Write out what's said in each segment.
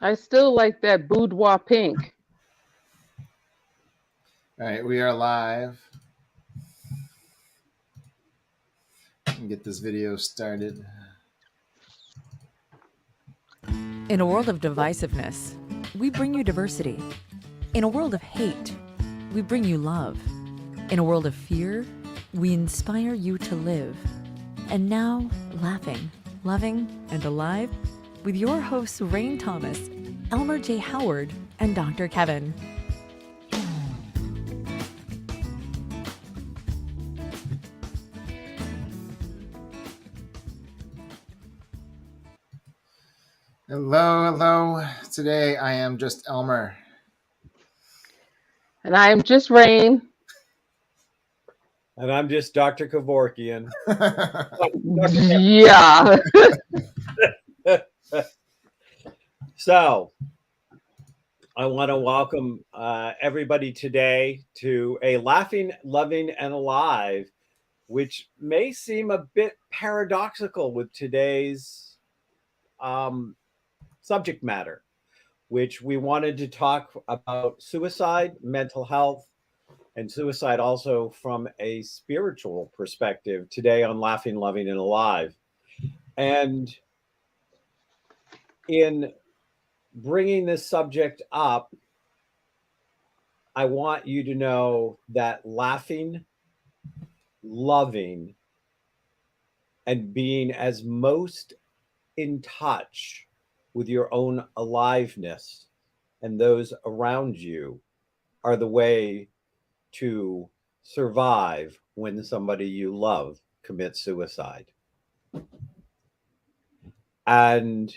I still like that boudoir pink. All right, we are live. Get this video started. In a world of divisiveness, we bring you diversity. In a world of hate, we bring you love. In a world of fear, we inspire you to live. And now, laughing, loving, and alive with your hosts Rain Thomas, Elmer J. Howard, and Dr. Kevin. Hello. Today I am just Elmer. And I am just Rain. And I'm just Dr. Kevorkian. Yeah. So, I want to welcome everybody today to a Laughing, Loving, and Alive, which may seem a bit paradoxical with today's subject matter, which we wanted to talk about suicide, mental health, and suicide also from a spiritual perspective today on Laughing, Loving, and Alive. And in bringing this subject up, I want you to know that laughing, loving, and being as most in touch with your own aliveness and those around you are the way to survive when somebody you love commits suicide. And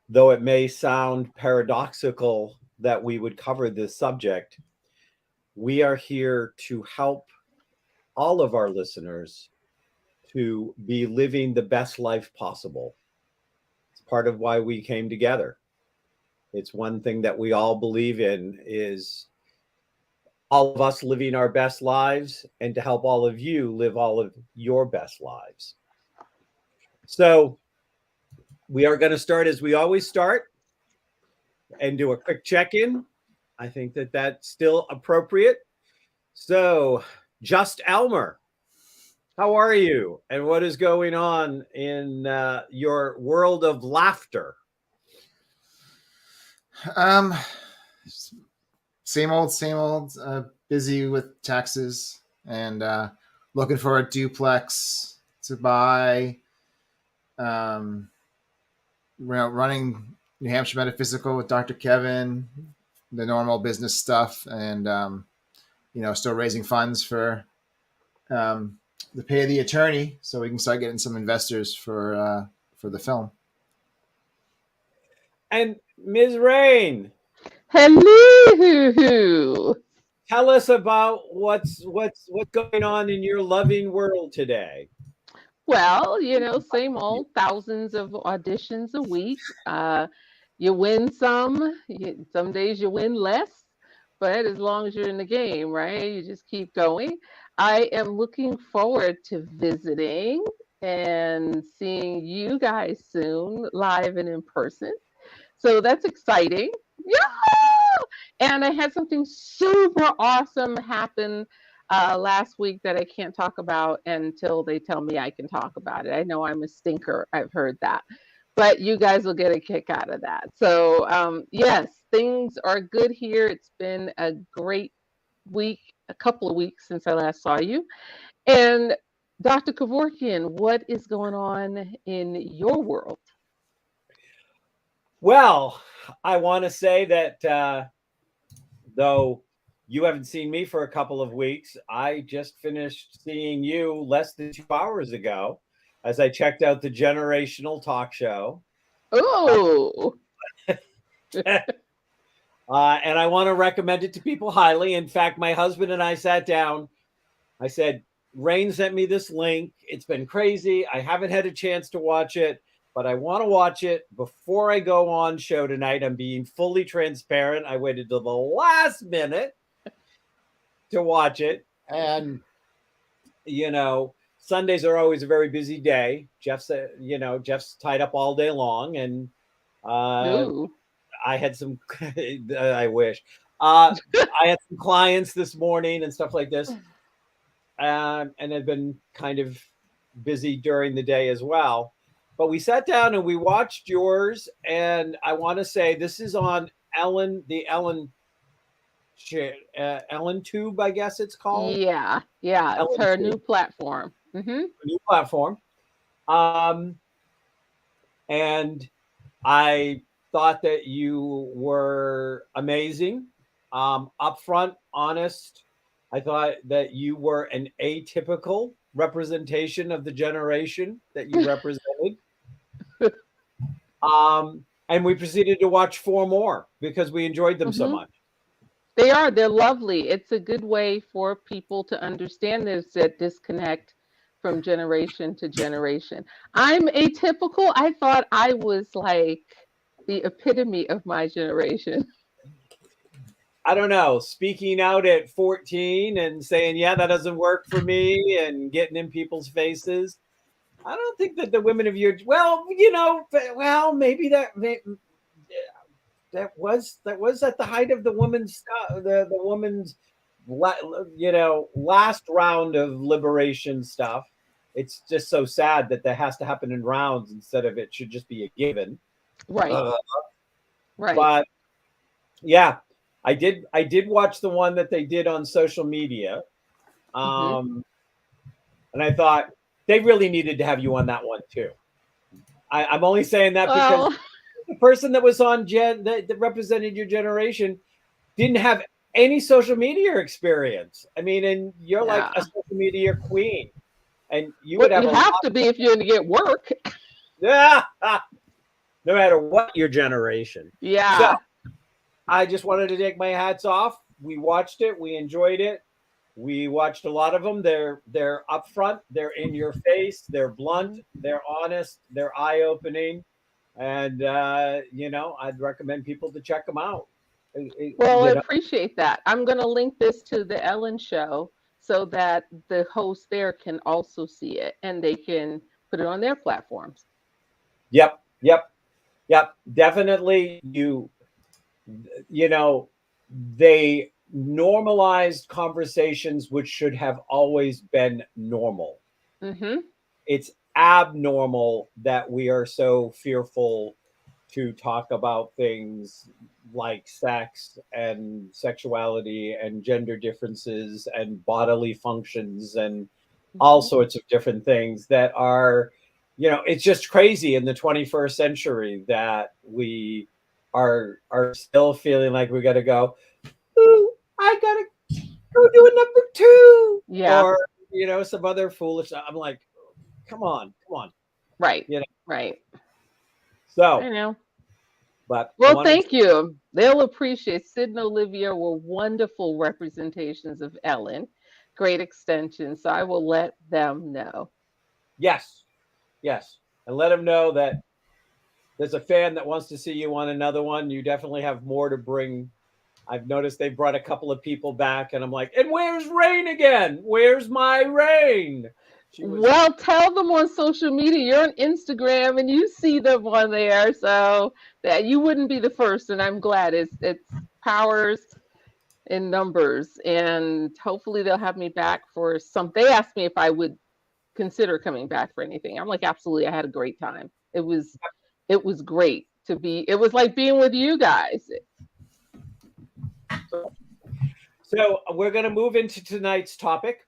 though it may sound paradoxical that we would cover this subject, we are here to help all of our listeners to be living the best life possible. It's part of why we came together. It's one thing that we all believe in is all of us living our best lives and to help all of you live all of your best lives. So we are going to start as we always start and do a quick check-in. I think that that's still appropriate. So, just Elmer, how are you? And what is going on in your world of laughter? Same old. Busy with taxes and looking for a duplex to buy. Running New Hampshire Metaphysical with Dr. Kevin, the normal business stuff, and still raising funds for the pay of the attorney, so we can start getting some investors for the film. And Ms. Rain, Hello. tell us about what's going on in your loving world today. Well, same old thousands of auditions a week. You win some, some days you win less, but as long as you're in the game, right? You just keep going. I am looking forward to visiting and seeing you guys soon, live and in person. So that's exciting. Yeah! And I had something super awesome happen last week that I can't talk about until they tell me I can talk about it. I know I'm a stinker. I've heard that. But you guys will get a kick out of that. So, yes, things are good here. It's been a great week, a couple of weeks since I last saw you. And Dr. Kevorkian, what is going on in your world? Well, I want to say that though you haven't seen me for a couple of weeks, I just finished seeing you less than 2 hours ago as I checked out the Generational Talk Show. Oh, And I want to recommend it to people highly. In fact, my husband and I sat down. I said, Rain sent me this link. It's been crazy. I haven't had a chance to watch it, but I want to watch it before I go on show tonight. I'm being fully transparent. I waited till the last minute to watch it. And, Sundays are always a very busy day. Jeff's tied up all day long. And ooh. I had some, I wish. I had some clients this morning and stuff like this, and have been kind of busy during the day as well. But we sat down and we watched yours, and I want to say this is on Ellen, the Ellen Ellen Tube, I guess it's called. Yeah, it's Ellen her Tube. new platform. New platform. And I thought that you were amazing, upfront, honest. I thought that you were an atypical representation of the generation that you represented. And we proceeded to watch 4 more because we enjoyed them so much. They're lovely. It's a good way for people to understand there's that disconnect from generation to generation. I'm atypical. I thought I was like the epitome of my generation. I don't know, speaking out at 14 and saying, yeah, that doesn't work for me, and getting in people's faces. I don't think that the women of your, maybe that was at the height of the woman's stuff, the woman's, last round of liberation stuff. It's just so sad that has to happen in rounds instead of it should just be a given. Right. Right. But yeah, I did watch the one that they did on social media. And I thought they really needed to have you on that one too. I'm only saying that because the person that was on that represented your generation didn't have any social media experience. I mean, and you're like a social media queen, and you would have. You have to be if you're going to get work. Yeah, no matter what your generation. Yeah. So, I just wanted to take my hats off. We watched it. We enjoyed it. We watched a lot of them. They're upfront. They're in your face. They're blunt. They're honest. They're eye-opening. And, I'd recommend people to check them out. Well, I appreciate that. I'm going to link this to the Ellen show so that the hosts there can also see it and they can put it on their platforms. Yep. Definitely. They normalized conversations which should have always been normal. It's abnormal that we are so fearful to talk about things like sex and sexuality and gender differences and bodily functions and all sorts of different things that are, it's just crazy in the 21st century that we are still feeling like we got to go, ooh, I got to go do a number 2. Yeah. Or, some other foolish. I'm like, come on. Right. Right. So, I know. But well, thank you. They'll appreciate. Sid and Olivia were wonderful representations of Ellen. Great extension. So I will let them know. Yes. And let them know that there's a fan that wants to see you on another one. You definitely have more to bring. I've noticed they brought a couple of people back, and I'm like, and where's Rain again? Where's my Rain? Well, tell them on social media. You're on Instagram, and you see them on there, so that you wouldn't be the first. And I'm glad it's powers in numbers, and hopefully they'll have me back for some. They asked me if I would consider coming back for anything. I'm like, absolutely. I had a great time. It was great to be. It was like being with you guys. So we're going to move into tonight's topic.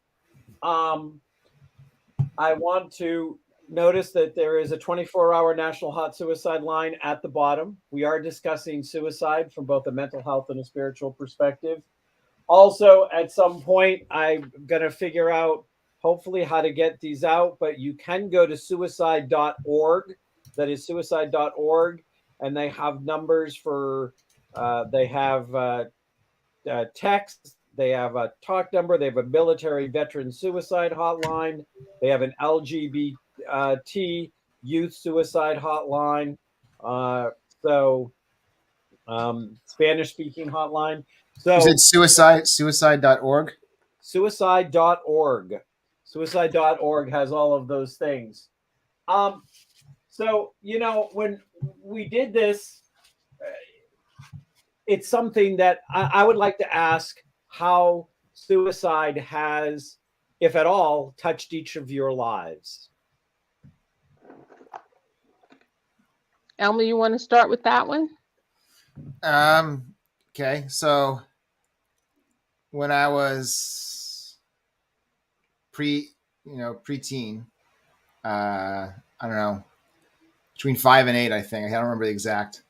I want to notice that there is a 24-hour national hot suicide line at the bottom. We are discussing suicide from both a mental health and a spiritual perspective. Also, at some point, I'm going to figure out, hopefully, how to get these out. But you can go to suicide.org. That is suicide.org. And they have numbers for, they have text. They have a talk number. They have a military veteran suicide hotline. They have an LGBT youth suicide hotline. Spanish speaking hotline. So you said suicide.org? Suicide.org. Suicide.org has all of those things. So, when we did this, it's something that I would like to ask how suicide has, if at all, touched each of your lives. Elmer, you want to start with that one? Okay, so when I was preteen, I don't know, between 5 and 8, I think. I don't remember the exact.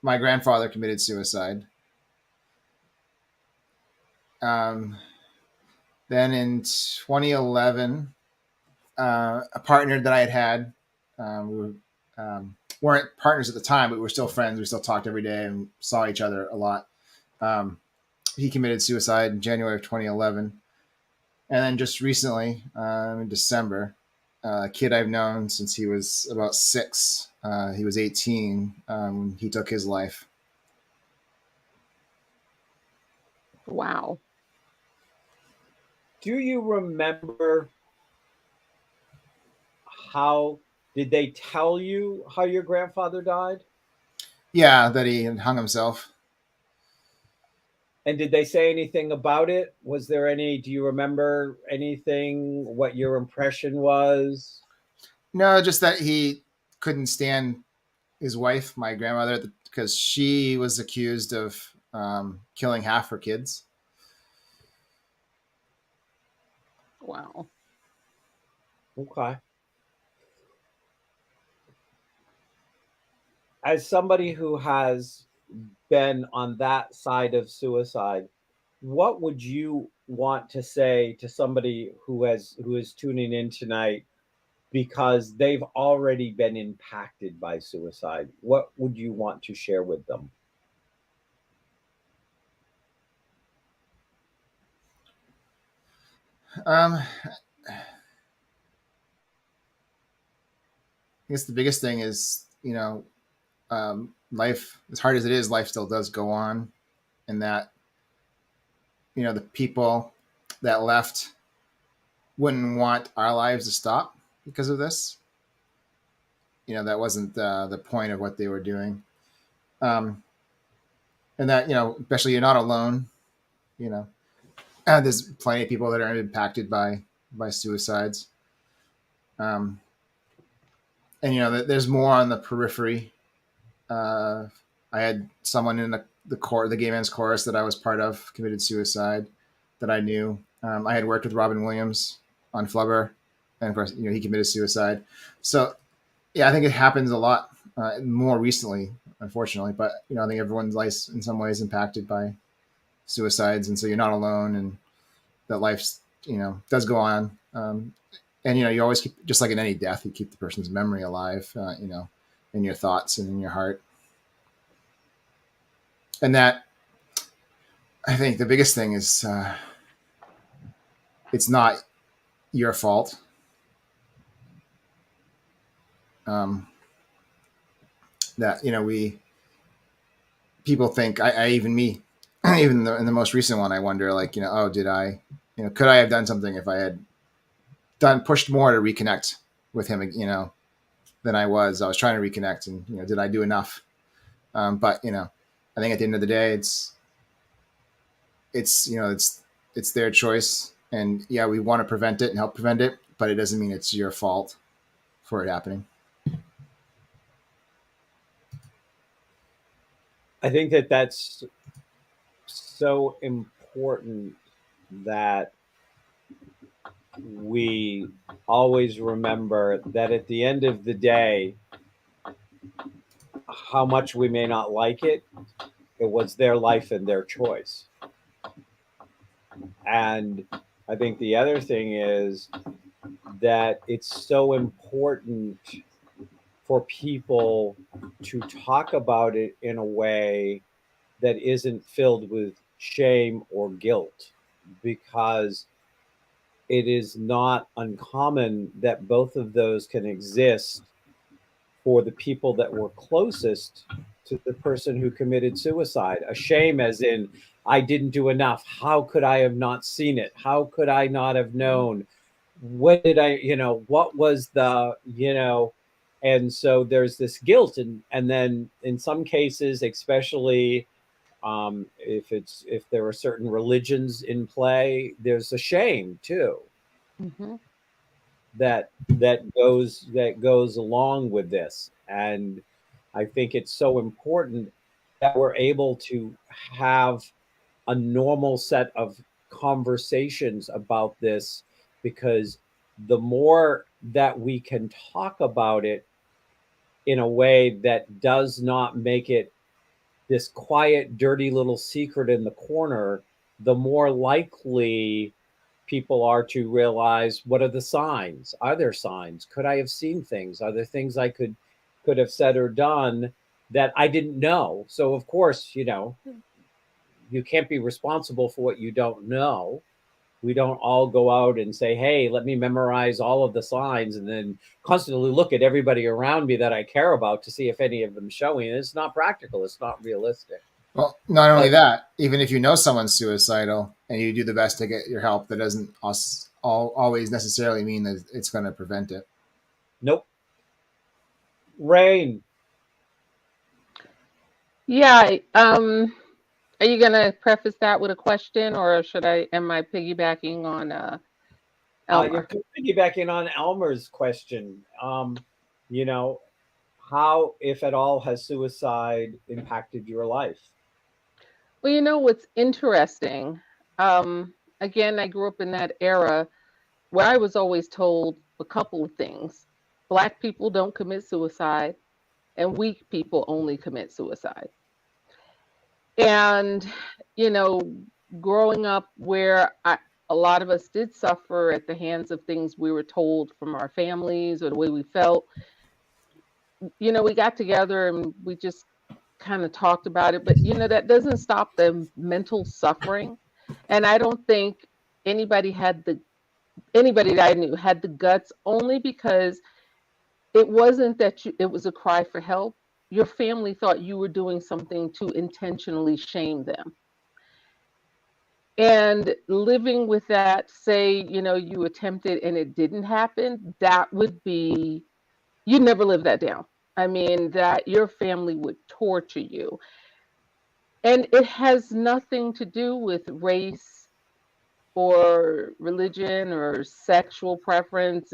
My grandfather committed suicide. Then in 2011, a partner that I had, we weren't partners at the time, but we were still friends. We still talked every day and saw each other a lot. He committed suicide in January of 2011. And then just recently, in December, a kid I've known since he was about 6, he was 18, he took his life. Wow. Do you remember how, did they tell you how your grandfather died? Yeah, that he hung himself. And did they say anything about it? Was there any, do you remember anything, what your impression was? No, just that he couldn't stand his wife, my grandmother, because she was accused of killing half her kids. Wow. Okay. As somebody who has been on that side of suicide, what would you want to say to somebody who is tuning in tonight because they've already been impacted by suicide? What would you want to share with them? I guess the biggest thing is, life, as hard as it is, life still does go on, and that, the people that left wouldn't want our lives to stop because of this. That wasn't the point of what they were doing. And that, especially you're not alone, there's plenty of people that are impacted by suicides. And, there's more on the periphery. I had someone in the gay men's chorus that I was part of committed suicide that I knew. I had worked with Robin Williams on Flubber, and of course, he committed suicide. So, yeah, I think it happens a lot more recently, unfortunately. But I think everyone's life in some ways impacted by suicides, and so you're not alone, and that life, does go on. And you always keep, just like in any death, you keep the person's memory alive, in your thoughts and in your heart. And that, I think the biggest thing is, it's not your fault. That, people think, even me, even in the most recent one, I wonder, like, oh, did I, could I have done something if I had pushed more to reconnect with him, than I was trying to reconnect, and, did I do enough? But, I think at the end of the day, it's their choice, and yeah, we want to prevent it and help prevent it, but it doesn't mean it's your fault for it happening. I think that that's so important that we always remember that at the end of the day, how much we may not like it, it was their life and their choice. And I think the other thing is that it's so important for people to talk about it in a way that isn't filled with shame or guilt, because it is not uncommon that both of those can exist for the people that were closest to the person who committed suicide. A shame as in, I didn't do enough. How could I have not seen it? How could I not have known? What did I, what was the, and so there's this guilt. And then in some cases, especially If there are certain religions in play, there's a shame too Hmm. that goes along with this. And I think it's so important that we're able to have a normal set of conversations about this, because the more that we can talk about it in a way that does not make it this quiet, dirty little secret in the corner, the more likely people are to realize, what are the signs? Are there signs? Could I have seen things? Are there things I could have said or done that I didn't know? So of course, you can't be responsible for what you don't know. We don't all go out and say, hey, let me memorize all of the signs and then constantly look at everybody around me that I care about to see if any of them showing. It's not practical. It's not realistic. Well, not only But that, even if you know someone's suicidal and you do the best to get your help, that doesn't always necessarily mean that it's going to prevent it. nope. Rain. Yeah. Are you gonna preface that with a question, or am I piggybacking on You're Elmer? piggybacking on Elmer's question. You know, how, if at all, has suicide impacted your life? Well, you know what's interesting? Again, I grew up in that era where I was always told a couple of things. Black people don't commit suicide, and weak people only commit suicide. And, you know, growing up where a lot of us did suffer at the hands of things we were told from our families or the way we felt, we got together and we just kind of talked about it. But, that doesn't stop the mental suffering. And I don't think anybody had the anybody that I knew had the guts, only because it wasn't that it was a cry for help. Your family thought you were doing something to intentionally shame them. And living with that, say, you attempted and it didn't happen, that would be, you'd never live that down. I mean, that your family would torture you. And it has nothing to do with race or religion or sexual preference.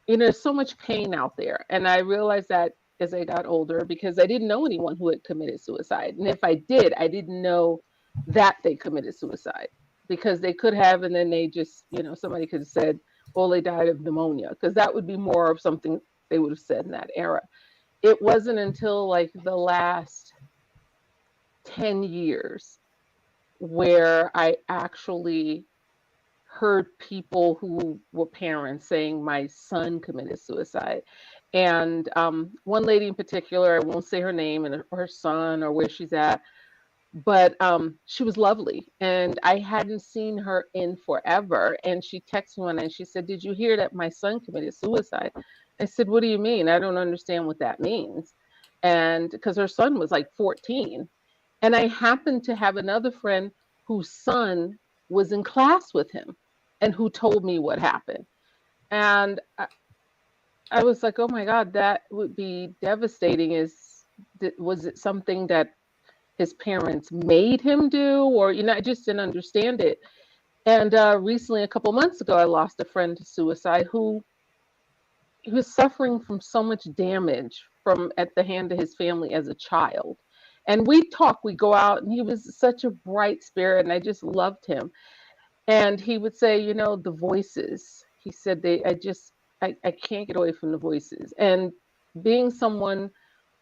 There's so much pain out there. And I realized that as I got older, because I didn't know anyone who had committed suicide. And if I did, I didn't know that they committed suicide, because they could have, and then they just, somebody could have said, well, they died of pneumonia, because that would be more of something they would have said in that era. It wasn't until like the last 10 years where I actually heard people who were parents saying, my son committed suicide. And one lady in particular, I won't say her name and her son or where she's at, but she was lovely. And I hadn't seen her in forever. And she texted me one night and she said, did you hear that my son committed suicide? I said, what do you mean? I don't understand what that means. And because her son was like 14. And I happened to have another friend whose son was in class with him and who told me what happened. And I was like, oh my God, that would be devastating. Was it something that his parents made him do? Or, I just didn't understand it. And recently, a couple months ago, I lost a friend to suicide who he was suffering from so much damage from at the hand of his family as a child. And we go out, and he was such a bright spirit, and I just loved him. And he would say, the voices. He said, I can't get away from the voices. And being someone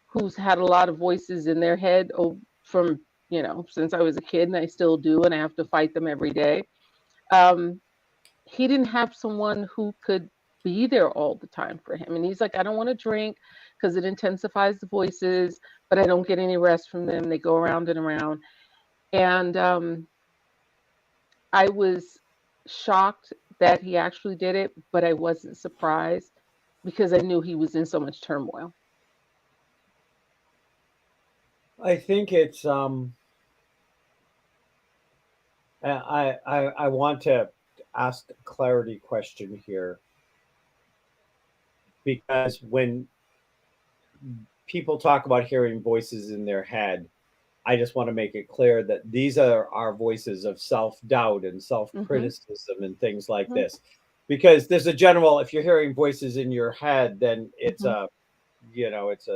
who's had a lot of voices in their head from, since I was a kid, and I still do, and I have to fight them every day. He didn't have someone who could be there all the time for him. And he's like, I don't want to drink because it intensifies the voices, but I don't get any rest from them. They go around and around. And I was shocked that he actually did it, but I wasn't surprised because I knew he was in so much turmoil. I think it's I want to ask a clarity question here, because when people talk about hearing voices in their head, I just want to make it clear that these are our voices of self-doubt and self-criticism and things like this. Because there's a general, if you're hearing voices in your head, then it's a, it's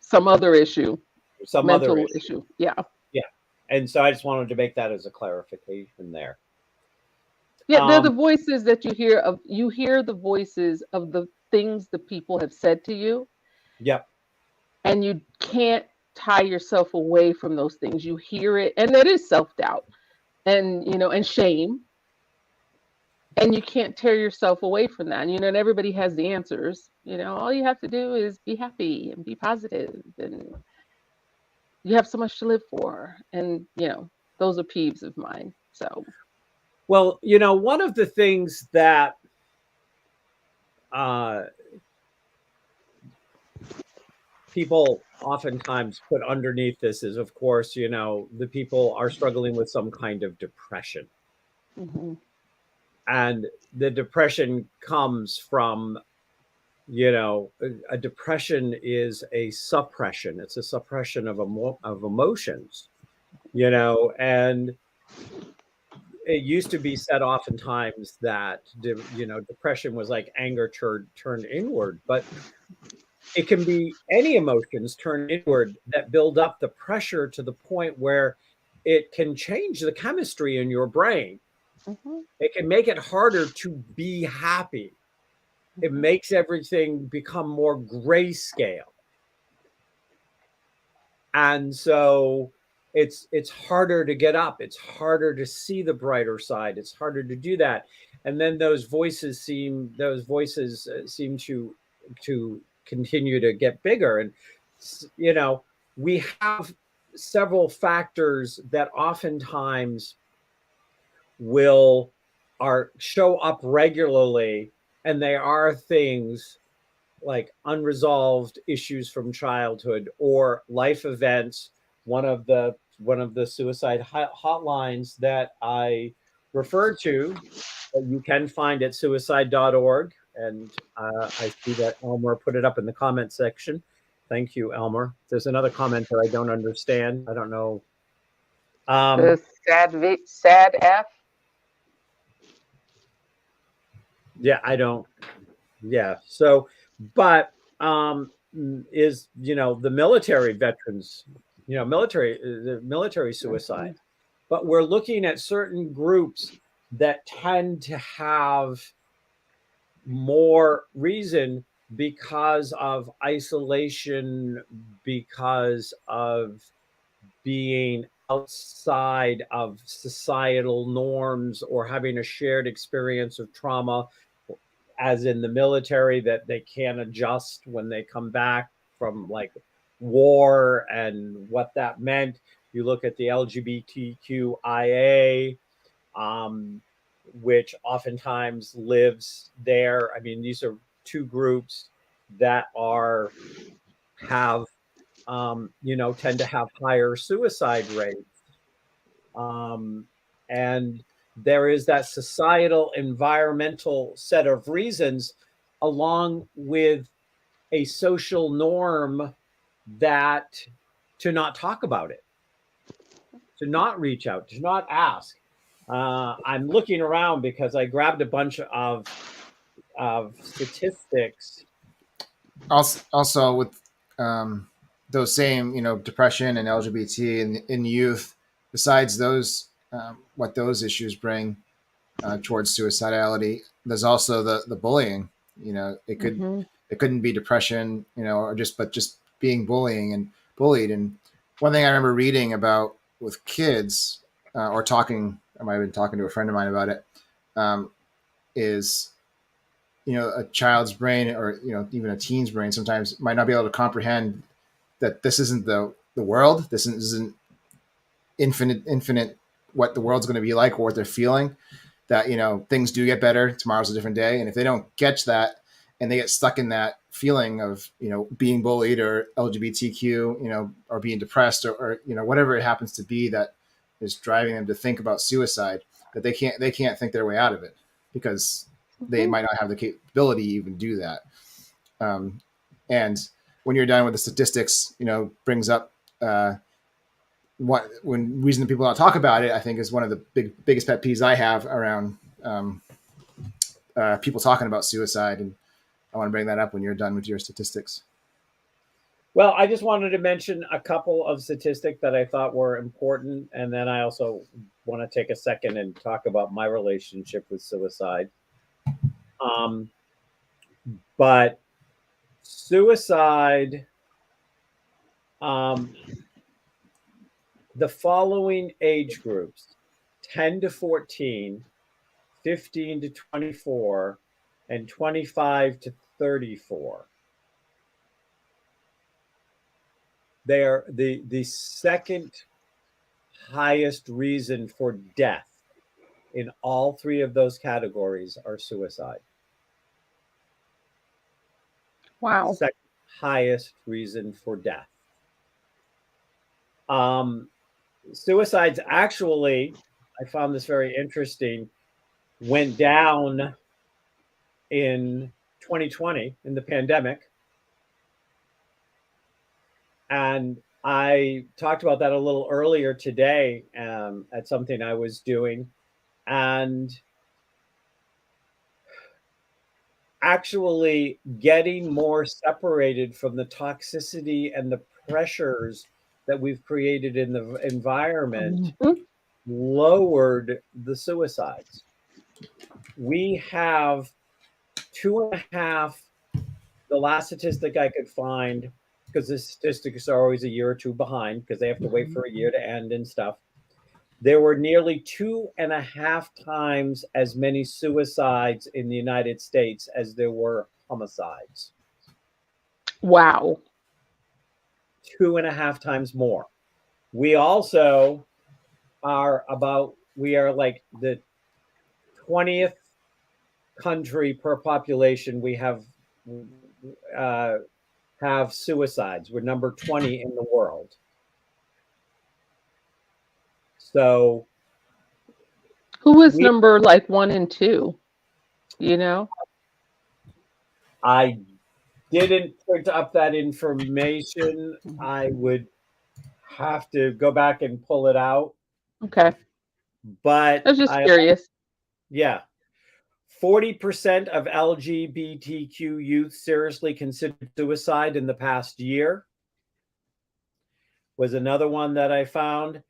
some other issue, some mental other issue. Yeah. Yeah. And so I just wanted to make that as a clarification there. Yeah, they're the voices that you hear of. You hear the voices of the things the people have said to you. Yep. And you can't tie yourself away from those things. You hear it, and that is self-doubt and and shame. And you can't tear yourself away from that. And everybody has the answers. All you have to do is be happy and be positive, and you have so much to live for. And those are peeves of mine. So, well, one of the things that people oftentimes put underneath this is, of course, the people are struggling with some kind of depression. And the depression comes from, a depression is a suppression. It's a suppression of emotions, and it used to be said oftentimes that, depression was like anger turned inward, but it can be any emotions turned inward that build up the pressure to the point where it can change the chemistry in your brain. It can make it harder to be happy. It makes everything become more grayscale. And so it's harder to get up. It's harder to see the brighter side. It's harder to do that. And then those voices seem to continue to get bigger. And we have several factors that oftentimes show up regularly, and they are things like unresolved issues from childhood or life events. One of the suicide hotlines that I refer to, that you can find at suicide.org, and I see that Elmer put it up in the comment section. Thank you, Elmer. There's another comment that I don't understand. I don't know. The sad F. Yeah, I don't. Yeah. So, but is the military veterans, the military suicide, but we're looking at certain groups that tend to have more reason because of isolation, because of being outside of societal norms, or having a shared experience of trauma, as in the military, that they can't adjust when they come back from like war and what that meant. You look at the LGBTQIA, which oftentimes lives there. I mean, these are two groups that tend to have higher suicide rates. And there is that societal environmental set of reasons, along with a social norm that to not talk about it, to not reach out, to not ask. I'm looking around because I grabbed a bunch of statistics. Also with those same, depression and LGBT in youth, besides those, what those issues bring towards suicidality, there's also the bullying. It couldn't be depression, or just being bullied. And one thing I remember reading about with kids, or talking, I might have been talking to a friend of mine about it, is a child's brain, or even a teen's brain sometimes might not be able to comprehend that this isn't the world. This isn't infinite what the world's going to be like, or what they're feeling. That things do get better. Tomorrow's a different day, and if they don't catch that, and they get stuck in that feeling of being bullied, or LGBTQ, or being depressed, or whatever it happens to be that is driving them to think about suicide, that they can't think their way out of it, because they might not have the capability to even do that. And when you're done with the statistics, brings up when reason that people don't talk about it, I think is one of the biggest pet peeves I have around people talking about suicide. And I want to bring that up when you're done with your statistics. Well, I just wanted to mention a couple of statistics that I thought were important. And then I also want to take a second and talk about my relationship with suicide. But suicide, the following age groups, 10 to 14, 15 to 24, and 25 to 34. They are the second highest reason for death in all three of those categories are suicide. Wow. Second highest reason for death. Suicides actually, I found this very interesting, went down in 2020 in the pandemic. And I talked about that a little earlier today at something I was doing. And actually getting more separated from the toxicity and the pressures that we've created in the environment lowered the suicides. We have 2.5, the last statistic I could find, because the statistics are always a year or two behind because they have to wait for a year to end and stuff. There were nearly 2.5 times as many suicides in the United States as there were homicides. Wow. 2.5 times more. We also are like the 20th country per population we have suicides. We're number 20 in the world. So who was number like 1 and 2? You know? I didn't print up that information. I would have to go back and pull it out. Okay. But I was just curious. Yeah. 40% of LGBTQ youth seriously considered suicide in the past year was another one that I found.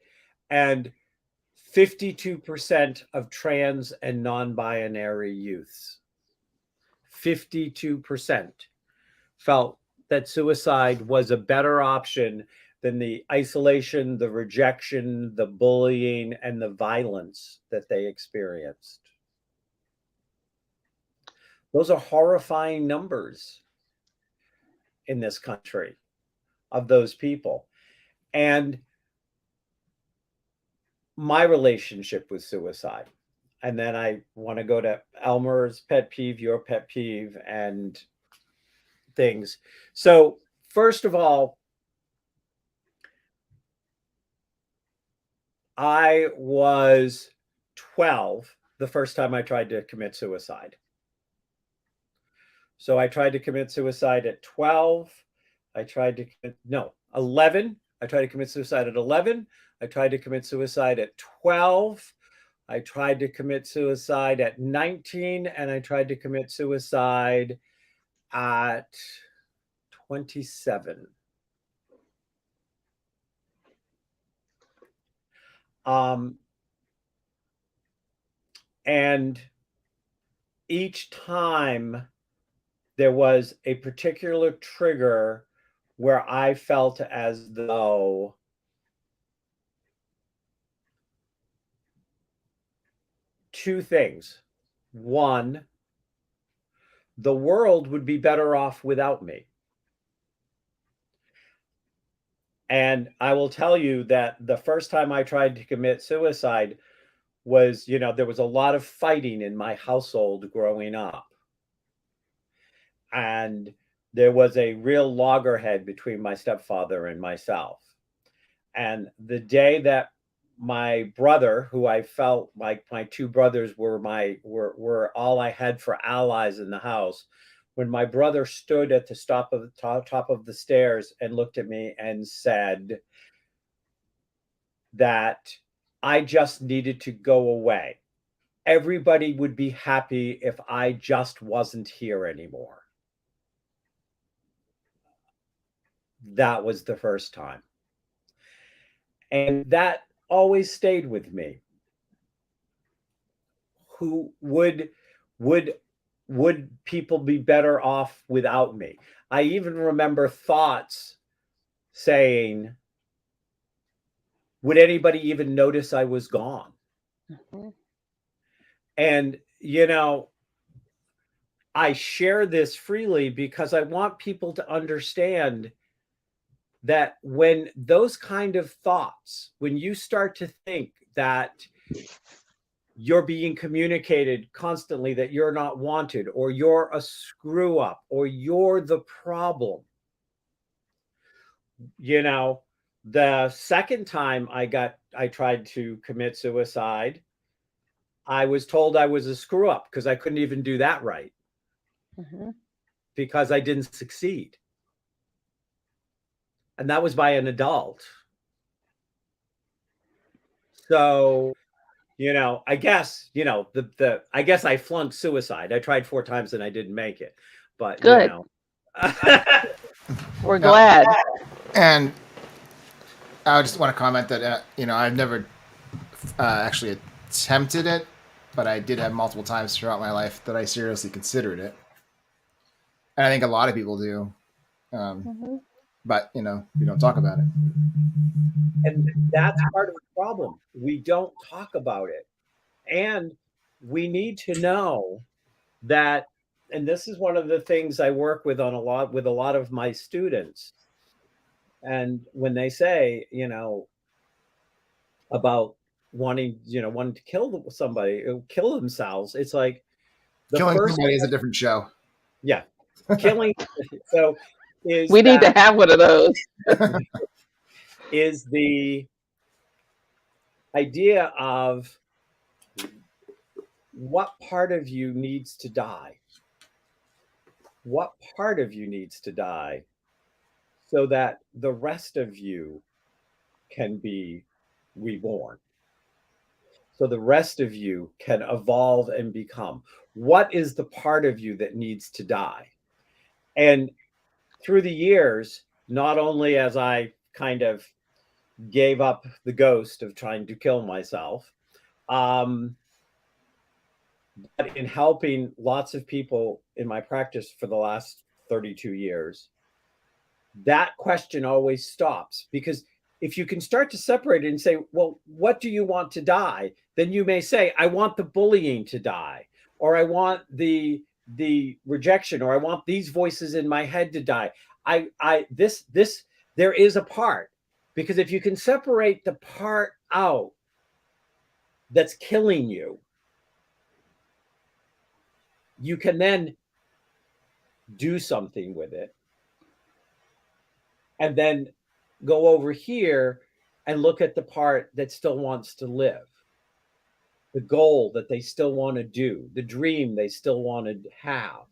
And 52% of trans and non-binary youths, 52% felt that suicide was a better option than the isolation, the rejection, the bullying, and the violence that they experienced. Those are horrifying numbers in this country of those people. And my relationship with suicide. And then I want to go to Elmer's pet peeve, your pet peeve, and things. So first of all, I was 12 the first time I tried to commit suicide. So I tried to commit suicide at 12. 11. I tried to commit suicide at 11. I tried to commit suicide at 12. I tried to commit suicide at 19. And I tried to commit suicide at 27. And each time there was a particular trigger where I felt as though two things. One, the world would be better off without me. And I will tell you that the first time I tried to commit suicide was, there was a lot of fighting in my household growing up. And there was a real loggerhead between my stepfather and myself. And the day that my brother, who I felt like my two brothers were all I had for allies in the house, when my brother stood at the top of the stairs and looked at me and said, that I just needed to go away. Everybody would be happy if I just wasn't here anymore. That was the first time. And that always stayed with me. Who would people be better off without me? I even remember thoughts saying, would anybody even notice I was gone? Mhm. And, I share this freely because I want people to understand that when those kind of thoughts, when you start to think that you're being communicated constantly that you're not wanted, or you're a screw up, or you're the problem, the second time I tried to commit suicide, I was told I was a screw up because I couldn't even do that right, Mhm. because I didn't succeed. And that was by an adult. So, I guess, I guess I flunked suicide. I tried 4 times and I didn't make it. But, Good. We're No. glad. And I just want to comment that I've never actually attempted it, but I did have multiple times throughout my life that I seriously considered it, and I think a lot of people do. Mhm. But we don't talk about it. And that's part of the problem. We don't talk about it. And we need to know that, and this is one of the things I work with with a lot of my students. And when they say, about wanting to kill somebody, kill themselves, it's like Killing somebody is a different show. Yeah, killing. So We need to have one of those. is the idea of what part of you needs to die? What part of you needs to die so that the rest of you can be reborn? So the rest of you can evolve and become. What is the part of you that needs to die? And through the years, not only as I kind of gave up the ghost of trying to kill myself, but in helping lots of people in my practice for the last 32 years, that question always stops, because if you can start to separate it and say, well, what do you want to die? Then you may say, I want the bullying to die, or I want the rejection, or I want these voices in my head to die. There is a part, because if you can separate the part out that's killing you, you can then do something with it, and then go over here and look at the part that still wants to live, the goal that they still want to do, the dream they still want to have.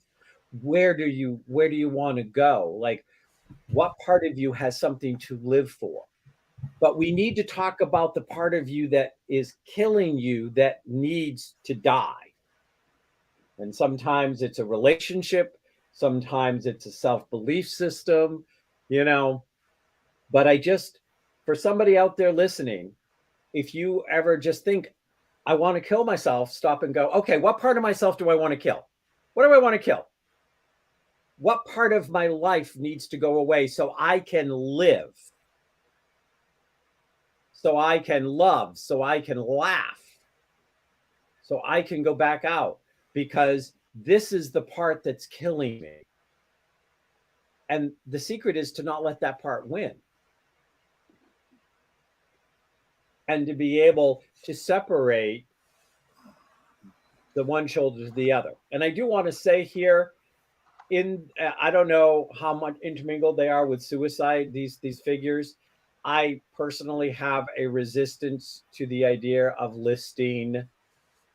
Where do you want to go? Like, what part of you has something to live for? But we need to talk about the part of you that is killing you, that needs to die. And sometimes it's a relationship, sometimes it's a self-belief system, But for somebody out there listening, if you ever just think, I want to kill myself, stop and go, okay, what part of myself do I want to kill? What do I want to kill? What part of my life needs to go away so I can live, so I can love, so I can laugh, so I can go back out? Because this is the part that's killing me. And the secret is to not let that part win. And to be able to separate the one shoulder to the other. And I do want to say here, I don't know how much intermingled they are with suicide, these figures. I personally have a resistance to the idea of listing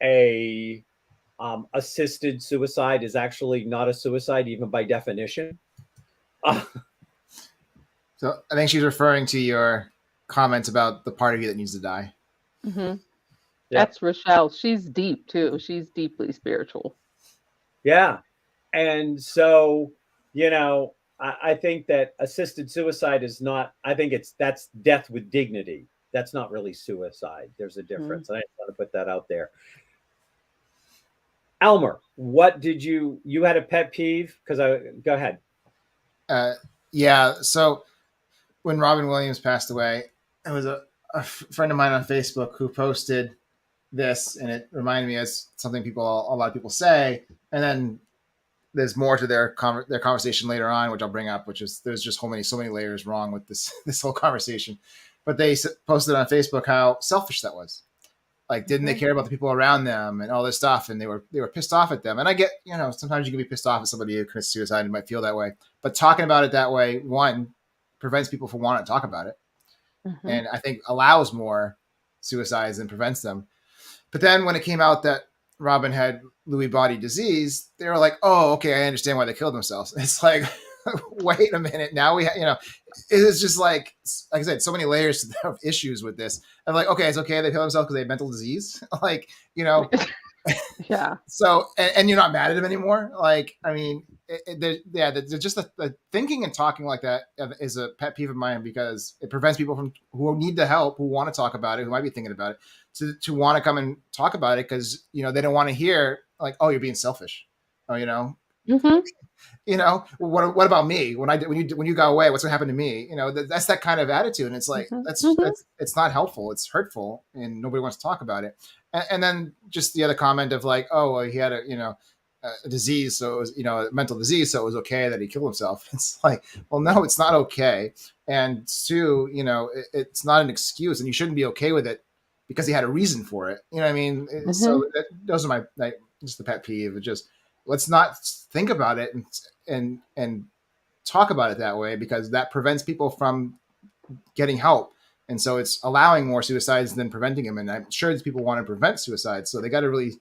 a assisted suicide is actually not a suicide, even by definition. So I think she's referring to your comments about the part of you that needs to die. Hmm. Yeah. That's Rochelle. She's deep too. She's deeply spiritual. Yeah. And so, I think that assisted suicide is not, I think that's death with dignity. That's not really suicide. There's a difference. And I just want to put that out there. Elmer, what did you had a pet peeve? Go ahead. Yeah. So when Robin Williams passed away, it was a friend of mine on Facebook who posted this, and it reminded me as something a lot of people say, and then there's more to their conversation later on, which I'll bring up, which is there's just so many layers wrong with this whole conversation. But they posted on Facebook how selfish that was. Like, didn't they care about the people around them and all this stuff? And they were pissed off at them. And I get, sometimes you can be pissed off at somebody who commits suicide and might feel that way. But talking about it that way, one, prevents people from wanting to talk about it. Mm-hmm. And I think allows more suicides than prevents them. But then when it came out that Robin had Lewy body disease, they were like, oh, okay, I understand why they killed themselves. It's like, wait a minute. Now we it is just like I said, so many layers of issues with this. I'm like, okay, it's okay they kill themselves because they have mental disease. Like, Yeah. So, and you're not mad at them anymore. Like, I mean, just the thinking and talking like that is a pet peeve of mine, because it prevents people from who need the help, who want to talk about it, who might be thinking about it, to want to come and talk about it, because they don't want to hear like, oh, you're being selfish. Oh, Mm-hmm. What about me? When you go away, what's going to happen to me? That's that kind of attitude. And it's like, that's it's not helpful. It's hurtful, and nobody wants to talk about it. And then just the other comment of like, oh, well, he had a disease. So it was, a mental disease. So it was okay that he killed himself. It's like, well, no, it's not okay. And two, it's not an excuse, and you shouldn't be okay with it because he had a reason for it. You know what I mean? Mm-hmm. So those are just the pet peeve. It just, let's not think about it and talk about it that way, because that prevents people from getting help. And so it's allowing more suicides than preventing them. And I'm sure these people want to prevent suicides. So they got to really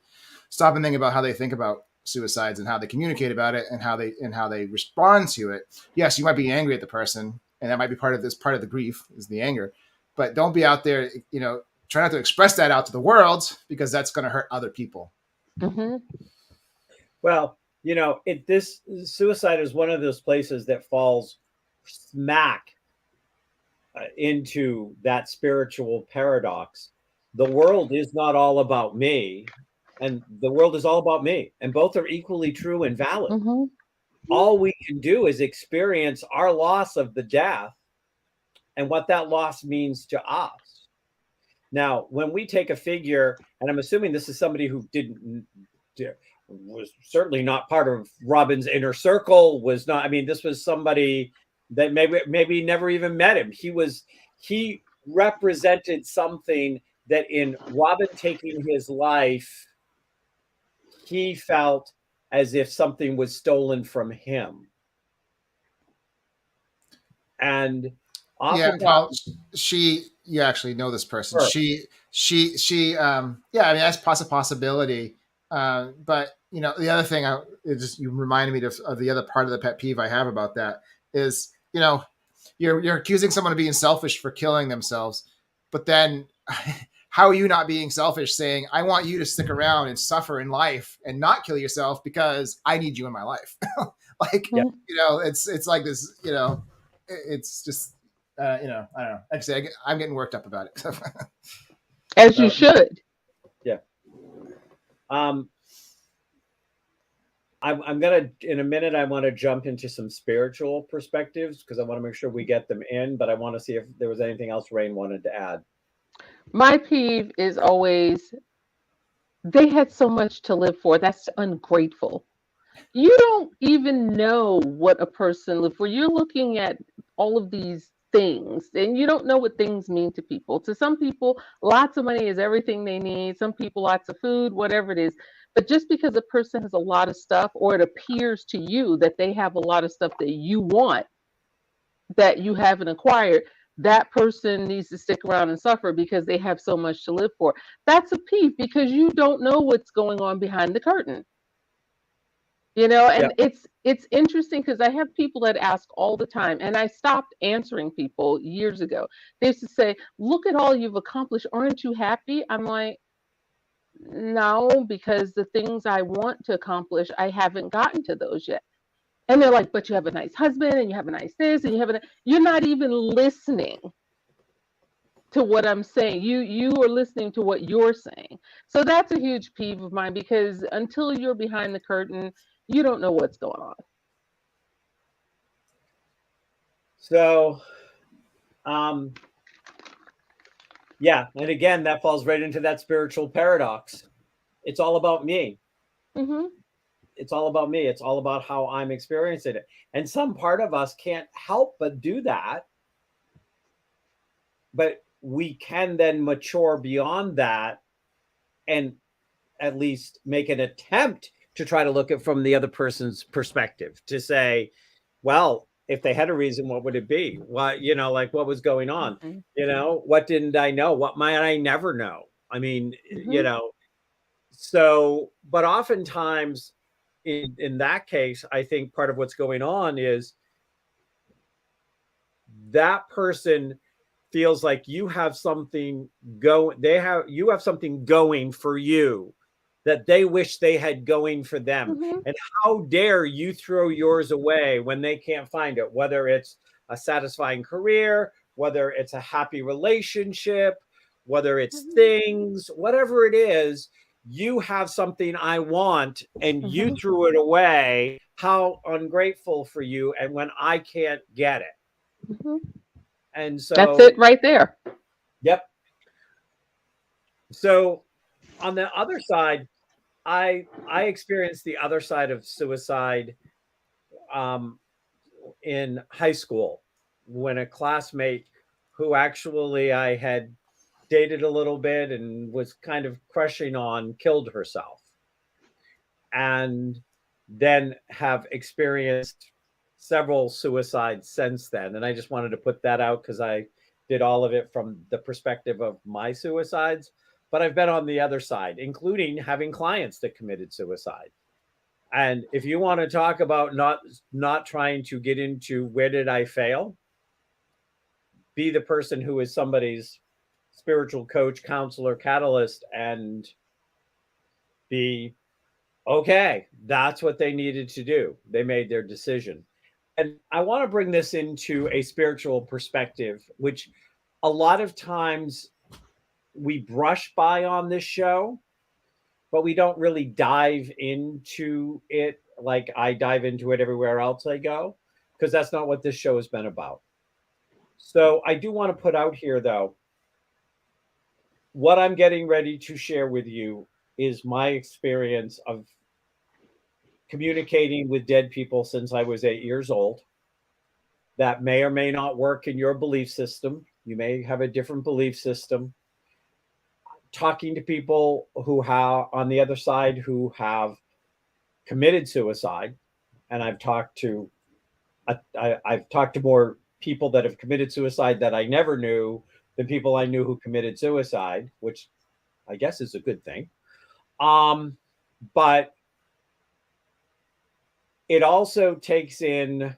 stop and think about how they think about suicides and how they communicate about it and how they respond to it. Yes, you might be angry at the person, and that might be part of the grief is the anger, but don't be out there, try not to express that out to the world, because that's going to hurt other people. Mm-hmm. Well, this suicide is one of those places that falls smack into that spiritual paradox. The world is not all about me, and the world is all about me, and both are equally true and valid. Mm-hmm. All we can do is experience our loss of the death and what that loss means to us. Now, when we take a figure, and I'm assuming this is somebody who was certainly not part of Robin's inner circle, this was somebody that maybe never even met him. He represented something that in Robin taking his life, he felt as if something was stolen from him. And you actually know this person. Sure. That's possibility. But the other thing you reminded me of the other part of the pet peeve I have about that is, you're accusing someone of being selfish for killing themselves, but then how are you not being selfish saying, I want you to stick around and suffer in life and not kill yourself because I need you in my life? Like, it's like this, it's just, I don't know. Actually, I'm getting worked up about it. As you should. Yeah. I'm gonna, in a minute, I want to jump into some spiritual perspectives, because I want to make sure we get them in, but I want to see if there was anything else Rain wanted to add. My peeve is always, they had so much to live for. That's ungrateful. You don't even know what a person lived for. You're looking at all of these things, and you don't know what things mean to people. To some people, lots of money is everything they need. Some people, lots of food, whatever it is. But just because a person has a lot of stuff, or it appears to you that they have a lot of stuff that you want, that you haven't acquired, that person needs to stick around and suffer because they have so much to live for. That's a peeve, because you don't know what's going on behind the curtain. And it's interesting because I have people that ask all the time, and I stopped answering people years ago. They used to say, "Look at all you've accomplished. Aren't you happy?" I'm like, "No, because the things I want to accomplish, I haven't gotten to those yet." And they're like, "But you have a nice husband, and you have a nice this, and you're not even listening to what I'm saying. You are listening to what you're saying." So that's a huge peeve of mine because until you're behind the curtain, you don't know what's going on. So, yeah, and again, that falls right into that spiritual paradox. It's all about me. Hmm. It's all about me. It's all about how I'm experiencing it. And some part of us can't help but do that. But we can then mature beyond that and at least make an attempt to try to look at from the other person's perspective to say, well, if they had a reason, what would it be? What, like what was going on? Hmm. What didn't I know? What might I never know? I mean, Hmm. so, but oftentimes in that case, I think part of what's going on is that person feels like you have something you have something going for you that they wish they had going for them. Hmm. And how dare you throw yours away when they can't find it, whether it's a satisfying career, whether it's a happy relationship, whether it's Hmm. things, whatever it is. You have something I want and you Hmm. threw it away. How ungrateful for you. And when I can't get it. Hmm. And That's so, it right there. yep. So on the other side, I experienced the other side of suicide um, in high school when a classmate who actually I had dated a little bit and was kind of crushing on killed herself, and then have experienced several suicides since then. And I just wanted to put that out because I did all of it from the perspective of my suicides, but I've been on the other side, including having clients that committed suicide. And if you want to talk about not trying to get into where did I fail, be the person who is somebody's spiritual coach, counselor, catalyst, and be okay. That's what they needed to do. They made their decision. And I want to bring this into a spiritual perspective, which a lot of times we brush by on this show, but we don't really dive into it like I dive into it everywhere else I go, because that's not what this show has been about. So I do want to put out here, though, what I'm getting ready to share with you is my experience of communicating with dead people since I was 8 years old. That may or may not work in your belief system. You may have a different belief system. Talking to people who have on the other side who have committed suicide, and I've talked to more people that have committed suicide that I never knew than people I knew who committed suicide, which I guess is a good thing. But it also takes in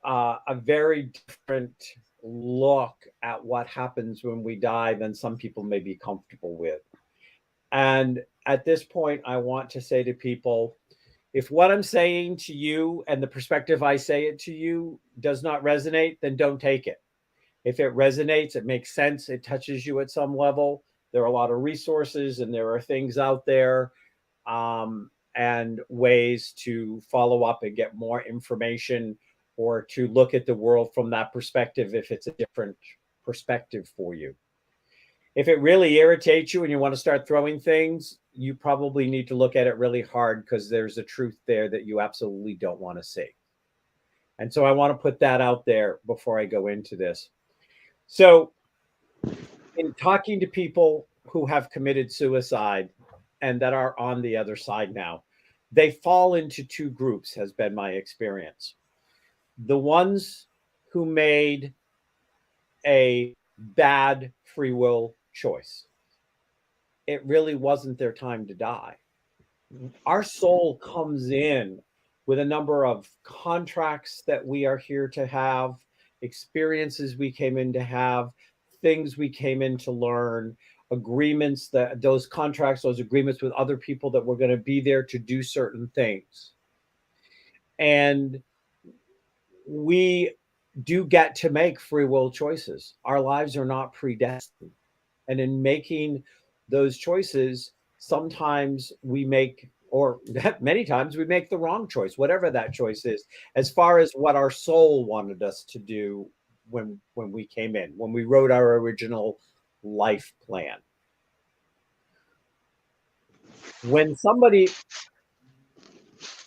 a very different look at what happens when we die than some people may be comfortable with. And at this point, I want to say to people, if what I'm saying to you and the perspective I say it to you does not resonate, then don't take it. If it resonates, it makes sense, it touches you at some level. There are a lot of resources and there are things out there and ways to follow up and get more information or to look at the world from that perspective if it's a different perspective for you. If it really irritates you and you want to start throwing things, you probably need to look at it really hard because there's a truth there that you absolutely don't want to see. And so I want to put that out there before I go into this. So, in talking to people who have committed suicide and that are on the other side now, they fall into two groups, has been my experience. The ones who made a bad free will choice. It really wasn't their time to die. our soul comes in with a number of contracts that we are here to have, experiences we came in to have, things we came in to learn, agreements, that those contracts, those agreements with other people that we're going to be there to do certain things. And we do get to make free will choices. Our lives are not predestined. And in making those choices, sometimes we make, or many times we make the wrong choice, whatever that choice is, as far as what our soul wanted us to do when we came in, when we wrote our original life plan. When somebody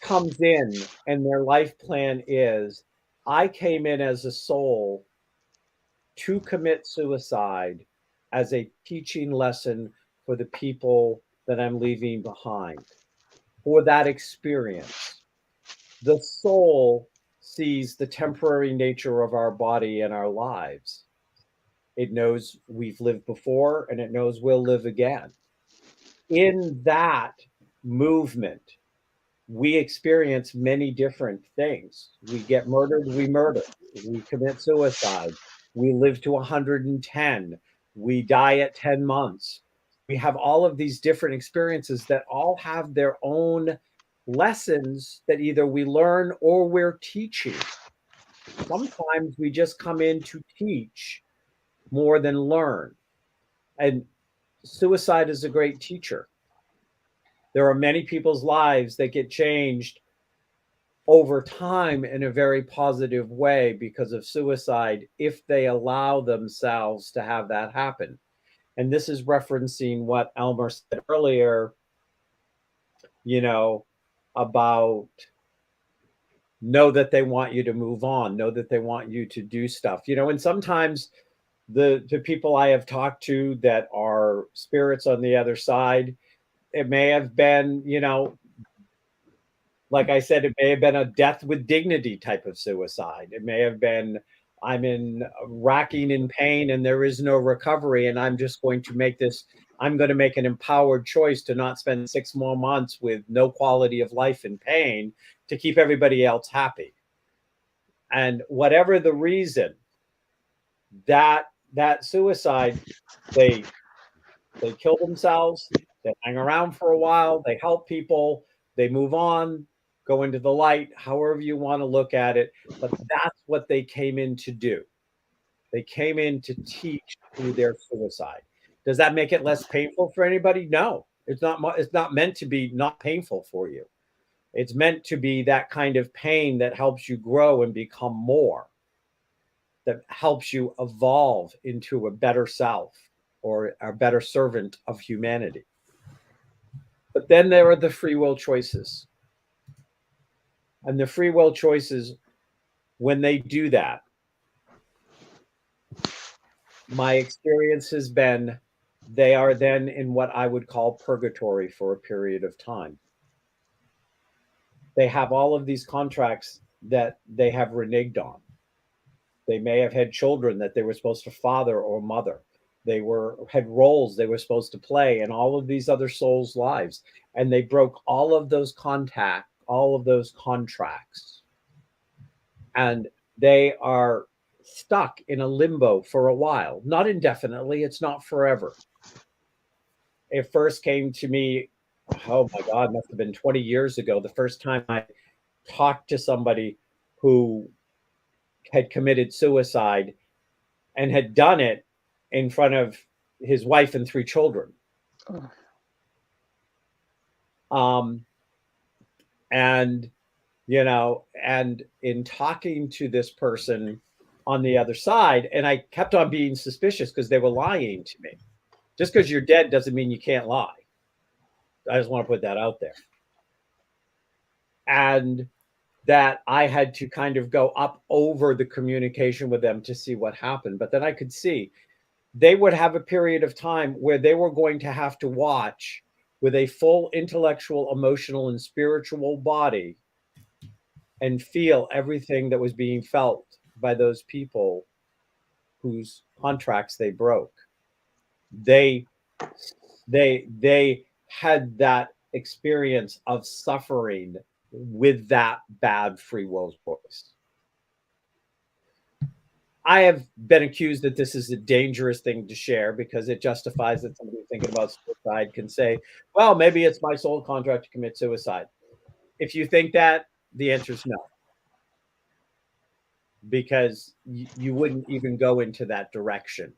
comes in and their life plan is, I came in as a soul to commit suicide as a teaching lesson for the people that I'm leaving behind, for that experience. The soul sees the temporary nature of our body and our lives. It knows we've lived before and it knows we'll live again. In that movement, we experience many different things. We get murdered, we murder. We commit suicide. We live to 110. We die at 10 months. We have all of these different experiences that all have their own lessons that either we learn or we're teaching. Sometimes we just come in to teach more than learn. And suicide is a great teacher. There are many people's lives that get changed over time in a very positive way because of suicide if they allow themselves to have that happen. And this is referencing what Elmer said earlier, about know that they want you to move on, know that they want you to do stuff, and sometimes the people I have talked to that are spirits on the other side, it may have been, like I said, it may have been a death with dignity type of suicide. It may have been, I'm in racking in pain and there is no recovery. And I'm going to make an empowered choice to not spend 6 more months with no quality of life and pain to keep everybody else happy. And whatever the reason, that suicide, they kill themselves, they hang around for a while, they help people, they move on, go into the light, however you want to look at it. But that's what they came in to do. They came in to teach through their suicide. Does that make it less painful for anybody? No, it's not. It's not meant to be not painful for you. It's meant to be that kind of pain that helps you grow and become more, that helps you evolve into a better self or a better servant of humanity. But then there are the free will choices. And the free will choices, when they do that, my experience has been they are then in what I would call purgatory for a period of time. They have all of these contracts that they have reneged on. They may have had children that they were supposed to father or mother. They had roles they were supposed to play in all of these other souls' lives. And they broke all of those contracts. And they are stuck in a limbo for a while, not indefinitely. It's not forever. It first came to me, oh my God, must have been 20 years ago, the first time I talked to somebody who had committed suicide and had done it in front of his wife and 3 children. And in talking to this person on the other side, and I kept on being suspicious because they were lying to me. Just because you're dead doesn't mean you can't lie. I just want to put that out there. And that I had to kind of go up over the communication with them to see what happened. But then I could see they would have a period of time where they were going to have to watch with a full intellectual, emotional, and spiritual body and feel everything that was being felt by those people whose contracts they broke. They had that experience of suffering with that bad free will choice. I have been accused that this is a dangerous thing to share because it justifies that somebody thinking about suicide can say, well, maybe it's my soul contract to commit suicide. If you think that, the answer is no. Because you wouldn't even go into that direction.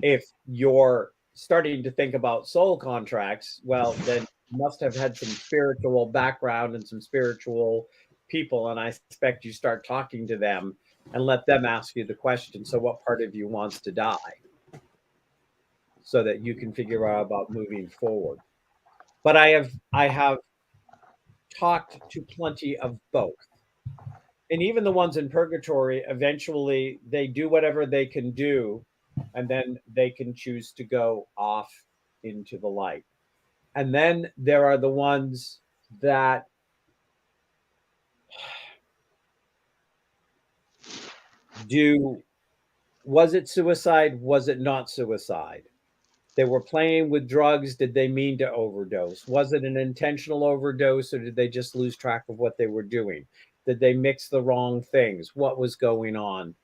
If you're starting to think about soul contracts, well, then you must have had some spiritual background and some spiritual people. And I suspect you start talking to them and let them ask you the question. So what part of you wants to die? So that you can figure out about moving forward. But I have talked to plenty of both. And even the ones in purgatory, eventually they do whatever they can do, and then they can choose to go off into the light. And then there are the ones that do, was it suicide? Was it not suicide? They were playing with drugs. Did they mean to overdose? Was it an intentional overdose, or did they just lose track of what they were doing? Did they mix the wrong things? What was going on?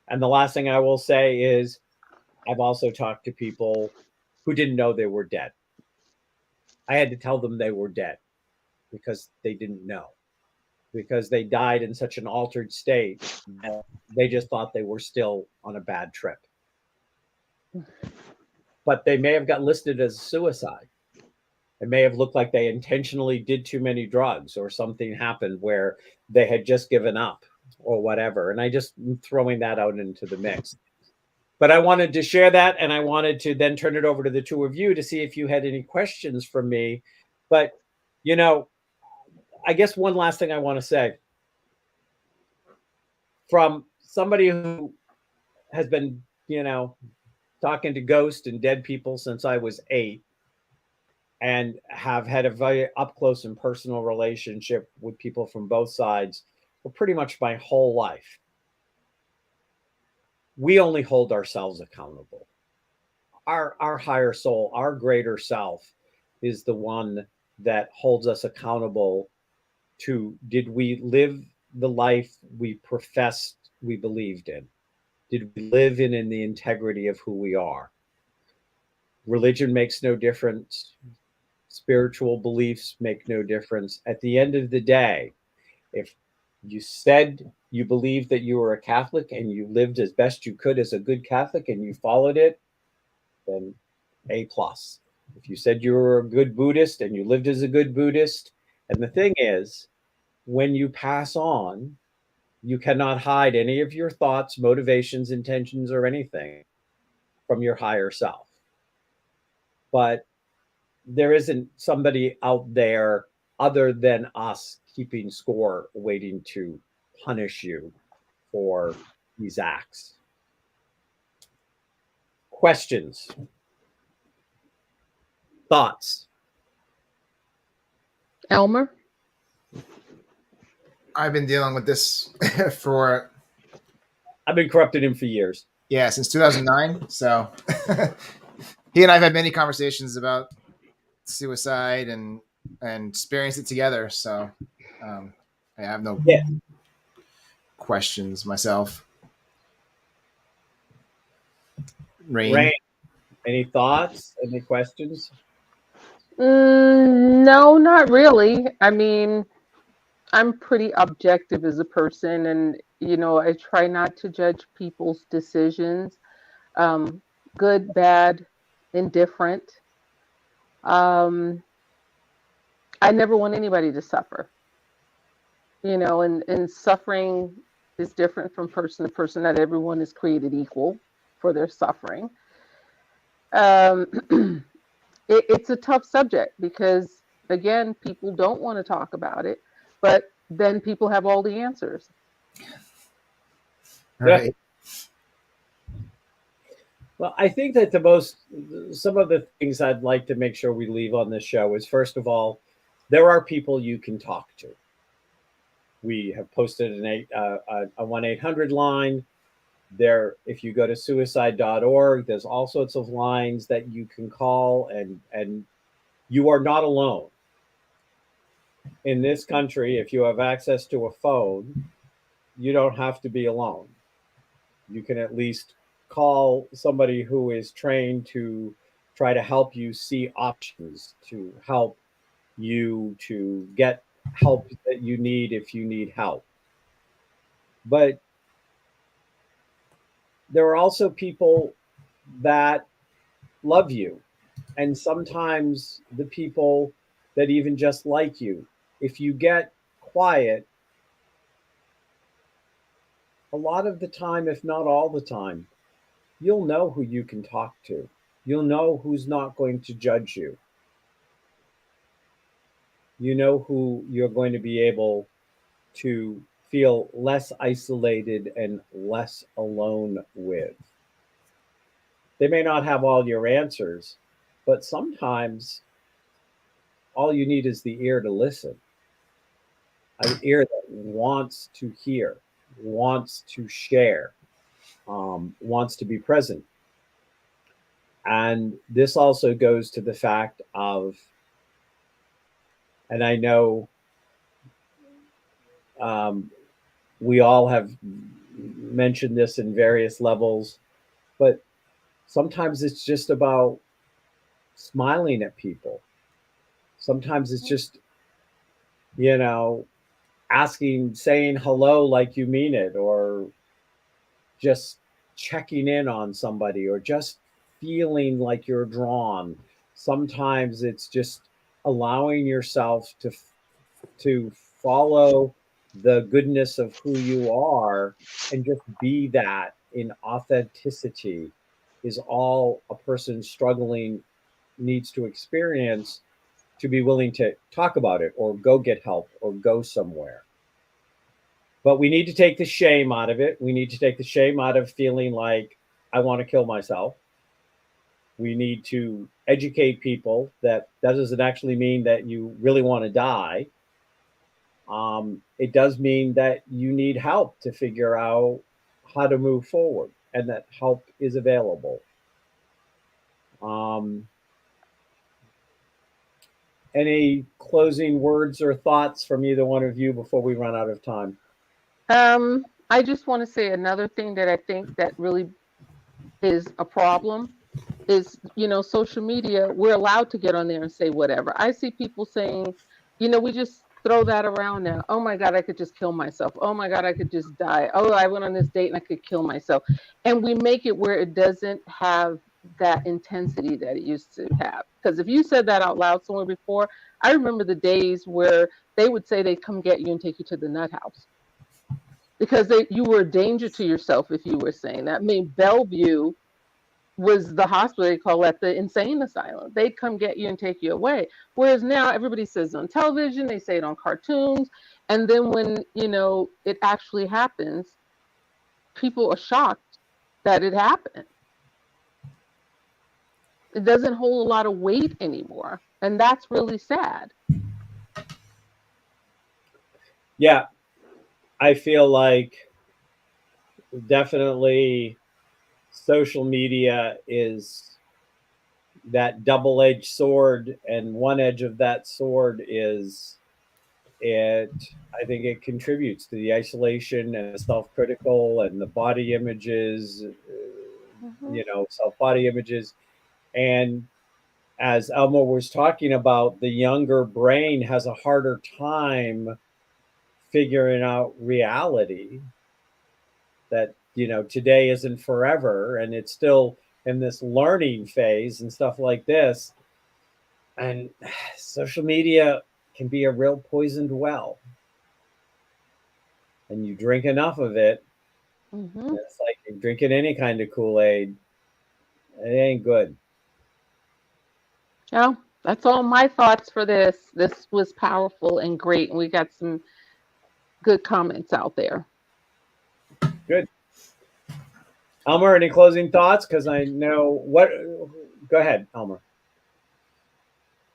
And the last thing I will say is I've also talked to people who didn't know they were dead. I had to tell them they were dead because they didn't know, because they died in such an altered state that they just thought they were still on a bad trip. But they may have got listed as suicide. It may have looked like they intentionally did too many drugs, or something happened where they had just given up or whatever. And I just am throwing that out into the mix. But I wanted to share that, and I wanted to then turn it over to the two of you to see if you had any questions for me. But, you know, I guess one last thing I want to say. From somebody who has been, you know, talking to ghosts and dead people since I was 8, and have had a very up close and personal relationship with people from both sides for pretty much my whole life. We only hold ourselves accountable. Our higher soul, our greater self, is the one that holds us accountable to, did we live the life we professed we believed in? Did we live in the integrity of who we are? Religion makes no difference. Spiritual beliefs make no difference. At the end of the day, if you said you believed that you were a Catholic and you lived as best you could as a good Catholic and you followed it, then A+. If you said you were a good Buddhist and you lived as a good Buddhist, and the thing is, when you pass on, you cannot hide any of your thoughts, motivations, intentions, or anything from your higher self. But there isn't somebody out there other than us keeping score, waiting to punish you for these acts. Questions? Thoughts? Elmer? I've been dealing with this for I've been corrupting him for years. Yeah, since 2009. So he and I've had many conversations about suicide and experienced it together. So I have no questions myself. Rain, any thoughts? Any questions? No, not really. I mean, I'm pretty objective as a person, and I try not to judge people's decisions, good, bad, indifferent. I never want anybody to suffer, and suffering is different from person to person. Not everyone is created equal for their suffering. It's a tough subject because, again, people don't want to talk about it, but then people have all the answers. right? Well, I think that some of the things I'd like to make sure we leave on this show is, first of all, there are people you can talk to. We have posted a 1-800 line. There, if you go to suicide.org, there's all sorts of lines that you can call and You are not alone. In this country, if you have access to a phone, you don't have to be alone. You can at least call somebody who is trained to try to help you see options, to help you to get help that you need if you need help. But there are also people that love you, and sometimes the people that even just like you. If you get quiet, a lot of the time, if not all the time, you'll know who you can talk to. You'll know who's not going to judge you. You know who you're going to be able to feel less isolated and less alone with. They may not have all your answers, but sometimes all you need is the ear to listen, an ear that wants to hear, wants to share, wants to be present. And this also goes to the fact of, and I know we all have mentioned this in various levels, but sometimes it's just about smiling at people. Sometimes it's just, you know, saying hello like you mean it, or just checking in on somebody, or just feeling like you're drawn. Sometimes it's just allowing yourself to follow the goodness of who you are and just be that in authenticity is all a person struggling needs to experience to be willing to talk about it or go get help or go somewhere. But we need to take the shame out of it. We need to take the shame out of feeling like I want to kill myself. We need to educate people that doesn't actually mean that you really want to die. It does mean that you need help to figure out how to move forward, and that help is available. Any closing words or thoughts from either one of you before we run out of time? I just want to say another thing that I think that really is a problem is, social media, we're allowed to get on there and say whatever. I see people saying, we just throw that around now. Oh my God, I could just kill myself. Oh my God, I could just die. Oh, I went on this date and I could kill myself. And we make it where it doesn't have that intensity that it used to have. Because if you said that out loud somewhere before, I remember the days where they would say they'd come get you and take you to the nut house. Because you were a danger to yourself if you were saying that. I mean, Bellevue was the hospital they call at the insane asylum. They'd come get you and take you away. Whereas now everybody says it on television, they say it on cartoons, and then when it actually happens, people are shocked that it happened. It doesn't hold a lot of weight anymore, and that's really sad. Yeah, I feel like definitely social media is that double-edged sword, and one edge of that sword is I think it contributes to the isolation and the self-critical and the body images, self-body images. And as Elmo was talking about, the younger brain has a harder time figuring out reality, that today isn't forever, and it's still in this learning phase and stuff like this. And social media can be a real poisoned well, and you drink enough of it, it's like drinking any kind of Kool-Aid. It ain't good. Yeah, that's all my thoughts for this. This was powerful and great, and we got some good comments out there. Good. Elmer, any closing thoughts? Because I know what. Go ahead, Elmer.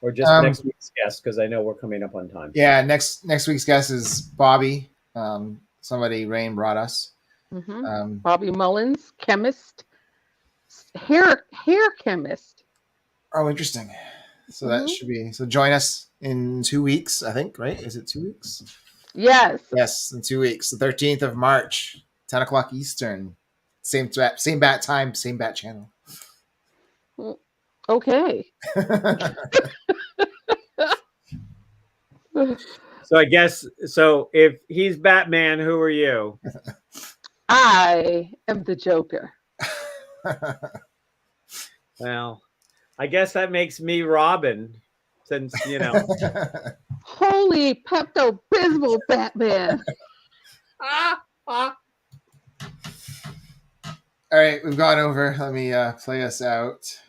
Or just next week's guest, because I know we're coming up on time. Yeah, next week's guest is Bobby. Somebody Rain brought us. Bobby Mullins, chemist, hair chemist. Oh, interesting. So that should be, so join us in 2 weeks, I think, right? Is it 2 weeks? Yes. Yes, in 2 weeks, the 13th of March, 10 o'clock Eastern. Same bat time, same bat channel. Okay. So I guess, so if he's Batman, who are you? I am the Joker. Well, I guess that makes me Robin, since, you know. Holy Pepto-Bismol, Batman. All right, we've gone over. Let me play us out.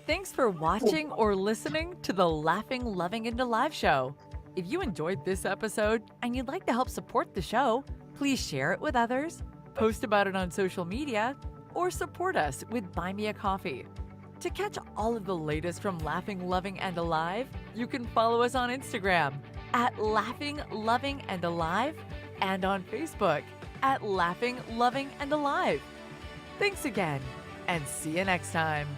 Thanks for watching or listening to the Laughing, Loving, and Alive show. If you enjoyed this episode and you'd like to help support the show, please share it with others, post about it on social media, or support us with Buy Me a Coffee. To catch all of the latest from Laughing, Loving, and Alive, you can follow us on Instagram at Laughing, Loving, and Alive, and on Facebook at Laughing, Loving, and Alive. Thanks again, and see you next time.